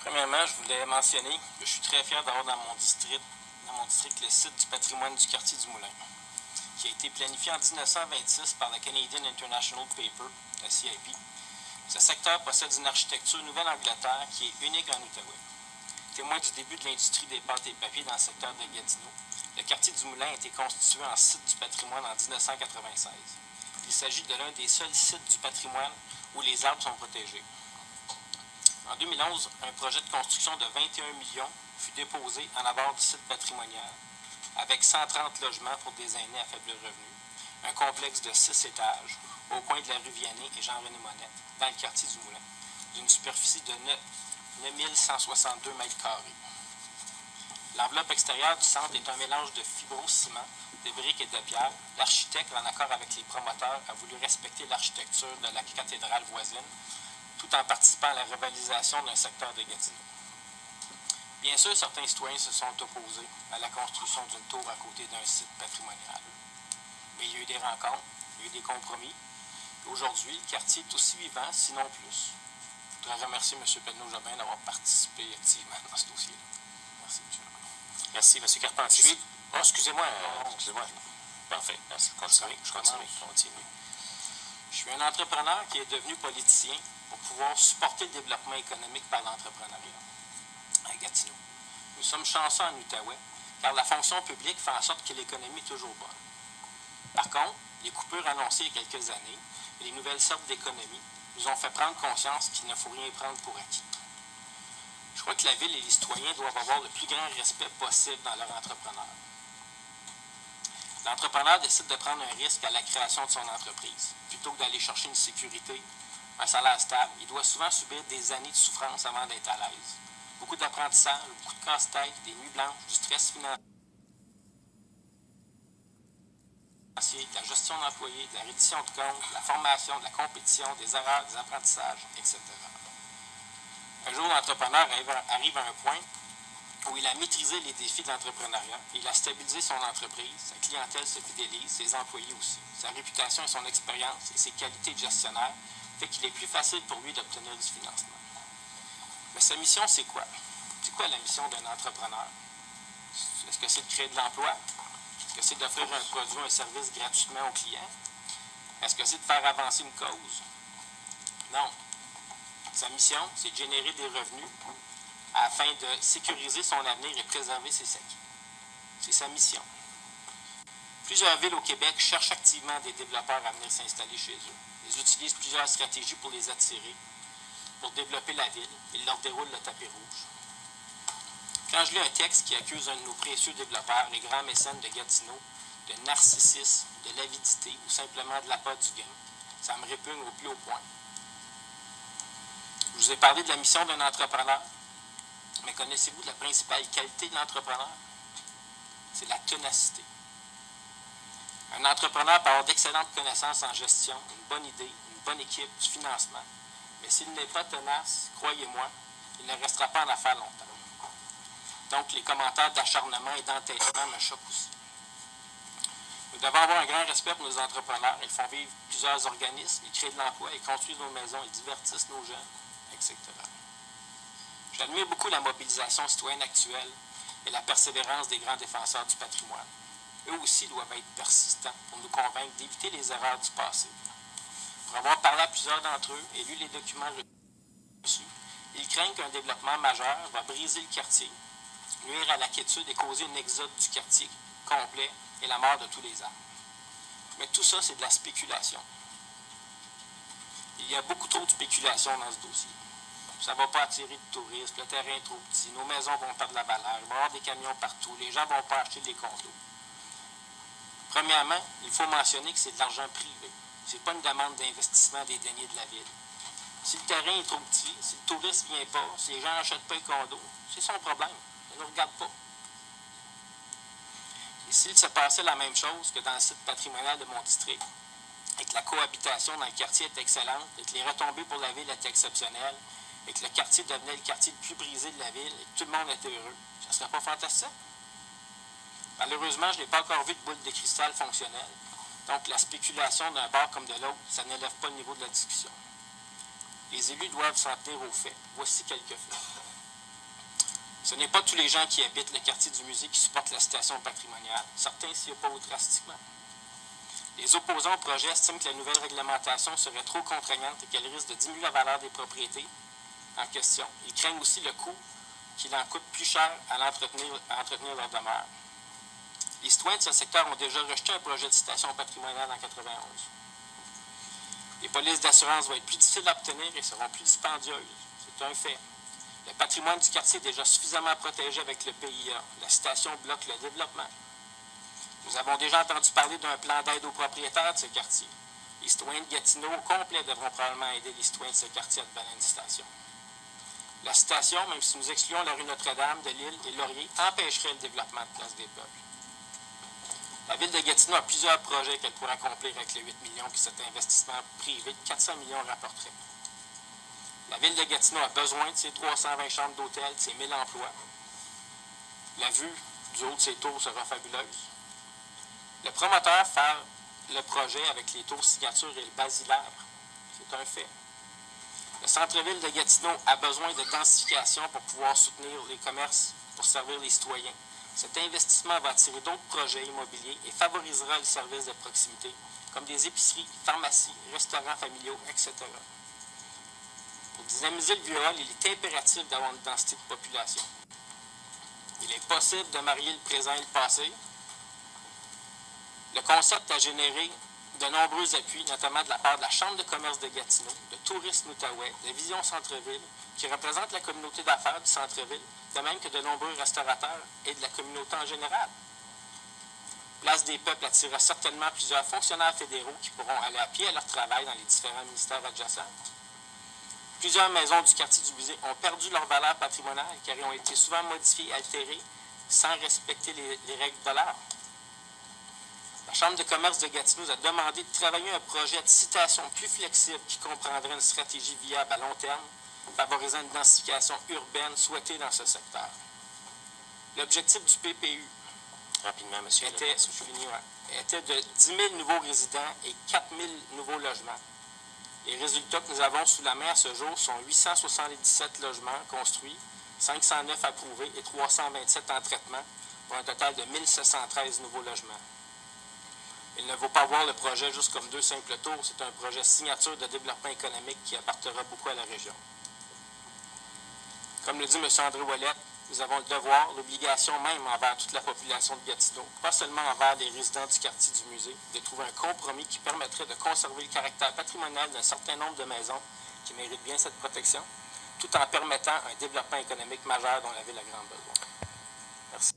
Premièrement, je voulais mentionner que je suis très fier d'avoir dans mon district le site du patrimoine du quartier du Moulin, qui a été planifié en 1926 par la Canadian International Paper, la CIP. Ce secteur possède une architecture Nouvelle-Angleterre qui est unique en Outaouais. Témoin du début de l'industrie des pâtes et papiers dans le secteur de Gatineau, le quartier du Moulin a été constitué en site du patrimoine en 1996. Il s'agit de l'un des seuls sites du patrimoine où les arbres sont protégés. En 2011, un projet de construction de 21 millions fut déposé en abord du site patrimonial, avec 130 logements pour des aînés à faible revenu, un complexe de 6 étages au coin de la rue Vianney et Jean-René Monette, dans le quartier du Moulin, d'une superficie de 9162 mètres carrés. L'enveloppe extérieure du centre est un mélange de fibro-ciment, de briques et de pierre. L'architecte, en accord avec les promoteurs, a voulu respecter l'architecture de la cathédrale voisine, tout en participant à la revitalisation d'un secteur de Gatineau. Bien sûr, certains citoyens se sont opposés à la construction d'une tour à côté d'un site patrimonial. Mais il y a eu des rencontres, il y a eu des compromis. Aujourd'hui, le quartier est aussi vivant, sinon plus. Je voudrais remercier M. Penneau-Jobin d'avoir participé activement dans ce dossier-là. Merci, M. Jobin. Merci, M. Carpentier. Oh, excusez-moi. Parfait. Merci. Je continue. Je suis un entrepreneur qui est devenu politicien pour pouvoir supporter le développement économique par l'entrepreneuriat à Gatineau. Nous sommes chanceux en Outaouais, car la fonction publique fait en sorte que l'économie est toujours bonne. Par contre, les coupures annoncées il y a quelques années et les nouvelles sortes d'économie nous ont fait prendre conscience qu'il ne faut rien prendre pour acquis. Je crois que la Ville et les citoyens doivent avoir le plus grand respect possible dans leur entrepreneur. L'entrepreneur décide de prendre un risque à la création de son entreprise. Plutôt que d'aller chercher une sécurité, un salaire stable, il doit souvent subir des années de souffrance avant d'être à l'aise. Beaucoup d'apprentissage, beaucoup de casse-tête, des nuits blanches, du stress financier, de la gestion d'employés, de la reddition de comptes, de la formation, de la compétition, des erreurs, des apprentissages, etc. Un jour, l'entrepreneur arrive à un point où il a maîtrisé les défis de l'entrepreneuriat, il a stabilisé son entreprise, sa clientèle se fidélise, ses employés aussi. Sa réputation et son expérience et ses qualités de gestionnaire fait qu'il est plus facile pour lui d'obtenir du financement. Mais sa mission, c'est quoi? C'est quoi la mission d'un entrepreneur? Est-ce que c'est de créer de l'emploi? Est-ce que c'est d'offrir un produit ou un service gratuitement aux clients? Est-ce que c'est de faire avancer une cause? Non. Sa mission, c'est de générer des revenus afin de sécuriser son avenir et préserver ses acquis. C'est sa mission. Plusieurs villes au Québec cherchent activement des développeurs à venir s'installer chez eux. Ils utilisent plusieurs stratégies pour les attirer, pour développer la ville. Ils leur déroulent le tapis rouge. Quand je lis un texte qui accuse un de nos précieux développeurs et grands mécènes de Gatineau de narcissisme, de l'avidité ou simplement de l'appât du gain, ça me répugne au plus haut point. Je vous ai parlé de la mission d'un entrepreneur, mais connaissez-vous la principale qualité de l'entrepreneur? C'est la ténacité. Un entrepreneur peut avoir d'excellentes connaissances en gestion, une bonne idée, une bonne équipe, du financement. Mais s'il n'est pas tenace, croyez-moi, il ne restera pas en affaires longtemps. Donc, les commentaires d'acharnement et d'entêtement me choquent aussi. Nous devons avoir un grand respect pour nos entrepreneurs. Ils font vivre plusieurs organismes, ils créent de l'emploi, ils construisent nos maisons, ils divertissent nos jeunes, etc. J'admire beaucoup la mobilisation citoyenne actuelle et la persévérance des grands défenseurs du patrimoine. Eux aussi doivent être persistants pour nous convaincre d'éviter les erreurs du passé. Pour avoir parlé à plusieurs d'entre eux et lu les documents reçus, ils craignent qu'un développement majeur va briser le quartier, nuire à la quiétude et causer un exode du quartier complet et la mort de tous les arbres. Mais tout ça, c'est de la spéculation. Il y a beaucoup trop de spéculation dans ce dossier. Ça ne va pas attirer de touristes, le terrain est trop petit, nos maisons vont perdre la valeur, il va y avoir des camions partout, les gens ne vont pas acheter des condos. Premièrement, il faut mentionner que c'est de l'argent privé. Ce n'est pas une demande d'investissement des deniers de la ville. Si le terrain est trop petit, si le touriste ne vient pas, si les gens n'achètent pas les condos, c'est son problème. Ils ne le regardent pas. Et s'il se passait la même chose que dans le site patrimonial de mon district, et que la cohabitation dans le quartier est excellente, et que les retombées pour la ville étaient exceptionnelles, et que le quartier devenait le quartier le plus brisé de la ville, et que tout le monde était heureux, ça ne serait pas fantastique? Malheureusement, je n'ai pas encore vu de boule de cristal fonctionnelle. Donc, la spéculation d'un bord comme de l'autre, ça n'élève pas le niveau de la discussion. Les élus doivent s'en tenir aux faits. Voici quelques faits. Ce n'est pas tous les gens qui habitent le quartier du musée qui supportent la citation patrimoniale. Certains s'y opposent drastiquement. Les opposants au projet estiment que la nouvelle réglementation serait trop contraignante et qu'elle risque de diminuer la valeur des propriétés en question. Ils craignent aussi le coût qu'il en coûte plus cher à entretenir leur demeure. Les citoyens de ce secteur ont déjà rejeté un projet de citation patrimoniale en 1991. Les polices d'assurance vont être plus difficiles à obtenir et seront plus dispendieuses. C'est un fait. Le patrimoine du quartier est déjà suffisamment protégé avec le PIA. La citation bloque le développement. Nous avons déjà entendu parler d'un plan d'aide aux propriétaires de ce quartier. Les citoyens de Gatineau au complet devront probablement aider les citoyens de ce quartier à devenir une citation. La citation, même si nous excluons la rue Notre-Dame de Lille et Laurier, empêcherait le développement de Place des Peuples. La ville de Gatineau a plusieurs projets qu'elle pourrait accomplir avec les 8 millions que cet investissement privé de 400 millions rapporterait. La ville de Gatineau a besoin de ses 320 chambres d'hôtel, de ses 1000 emplois. La vue du haut de ses tours sera fabuleuse. Le promoteur fait le projet avec les tours signature et le basilaire. C'est un fait. Le centre-ville de Gatineau a besoin de densification pour pouvoir soutenir les commerces, pour servir les citoyens. Cet investissement va attirer d'autres projets immobiliers et favorisera les services de proximité, comme des épiceries, pharmacies, restaurants familiaux, etc. Pour dynamiser le Vieux-Hall, il est impératif d'avoir une densité de population. Il est possible de marier le présent et le passé. Le concept a généré de nombreux appuis, notamment de la part de la Chambre de commerce de Gatineau, de Tourisme Outaouais, de Vision Centre-Ville, qui représente la communauté d'affaires du centre-ville, de même que de nombreux restaurateurs et de la communauté en général. Place des Peuples attirera certainement plusieurs fonctionnaires fédéraux qui pourront aller à pied à leur travail dans les différents ministères adjacents. Plusieurs maisons du quartier du musée ont perdu leur valeur patrimoniale car elles ont été souvent modifiées et altérées sans respecter les règles de l'art. La Chambre de commerce de Gatineau a demandé de travailler un projet de citation plus flexible qui comprendrait une stratégie viable à long terme, favorisant une densification urbaine souhaitée dans ce secteur. L'objectif du PPU Rapidement, monsieur. était de 10 000 nouveaux résidents et 4 000 nouveaux logements. Les résultats que nous avons sous la main à ce jour sont 877 logements construits, 509 approuvés et 327 en traitement, pour un total de 1713 nouveaux logements. Il ne vaut pas voir le projet juste comme deux simples tours, c'est un projet signature de développement économique qui apportera beaucoup à la région. Comme le dit M. André Ouellette, nous avons le devoir, l'obligation même envers toute la population de Gatineau, pas seulement envers les résidents du quartier du musée, de trouver un compromis qui permettrait de conserver le caractère patrimonial d'un certain nombre de maisons qui méritent bien cette protection, tout en permettant un développement économique majeur dont la ville a grand besoin. Merci.